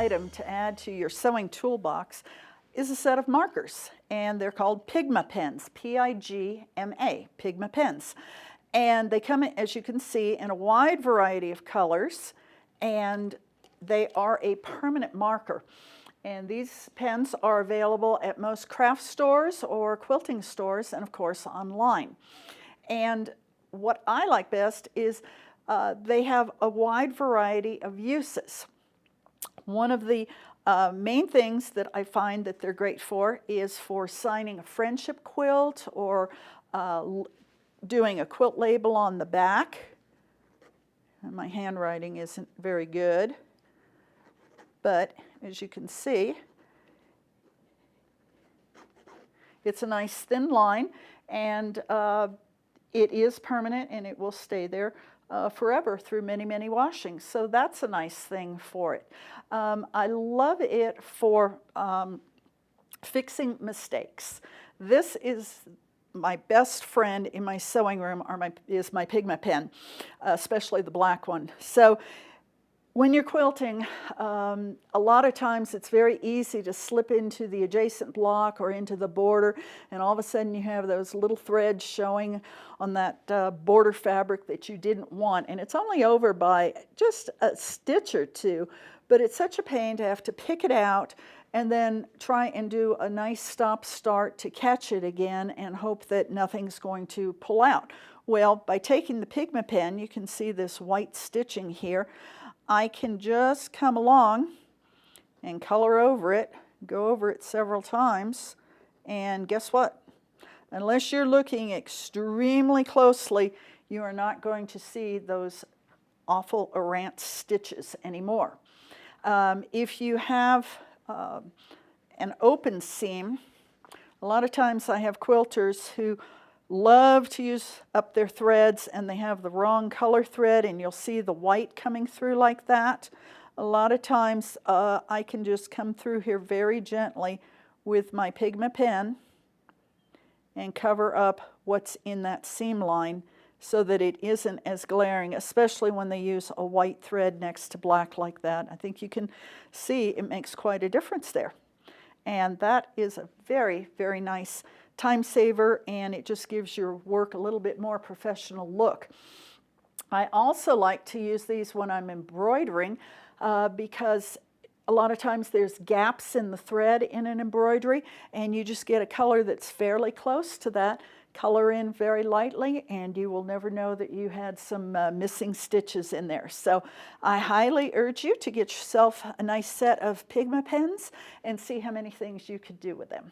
item to add to your sewing toolbox is a set of markers, and they're called Pigma Pens, P-I-G-M-A, Pigma Pens. And they come, as you can see, in a wide variety of colors, and they are a permanent marker. And these pens are available at most craft stores or quilting stores, and of course online. And what I like best is they have a wide variety of uses. One of the main things that I find that they're great for is for signing a friendship quilt or doing a quilt label on the back. And my handwriting isn't very good, but as you can see, it's a nice thin line, and it is permanent and it will stay there forever through many, many washings. So that's a nice thing for it. I love it for fixing mistakes. This is my best friend in my sewing room, is my Pigma pen, especially the black one. So when you're quilting, a lot of times it's very easy to slip into the adjacent block or into the border, and all of a sudden you have those little threads showing on that border fabric that you didn't want, and it's only over by just a stitch or two, but it's such a pain to have to pick it out and then try and do a nice stop-start to catch it again and hope that nothing's going to pull out. Well, by taking the Pigma pen, you can see this white stitching here. I can just come along and color over it, go over it several times, and guess what? Unless you're looking extremely closely, you are not going to see those awful errant stitches anymore. If you have an open seam, a lot of times I have quilters who love to use up their threads and they have the wrong color thread, and you'll see the white coming through like that. A lot of times I can just come through here very gently with my Pigma pen and cover up what's in that seam line so that it isn't as glaring, especially when they use a white thread next to black like that. I think you can see it makes quite a difference there. And that is a very, very nice time saver, and it just gives your work a little bit more professional look. I also like to use these when I'm embroidering because a lot of times there's gaps in the thread in an embroidery, and you just get a color that's fairly close to that. Color in very lightly and you will never know that you had some missing stitches in there. So I highly urge you to get yourself a nice set of Pigma pens and see how many things you could do with them.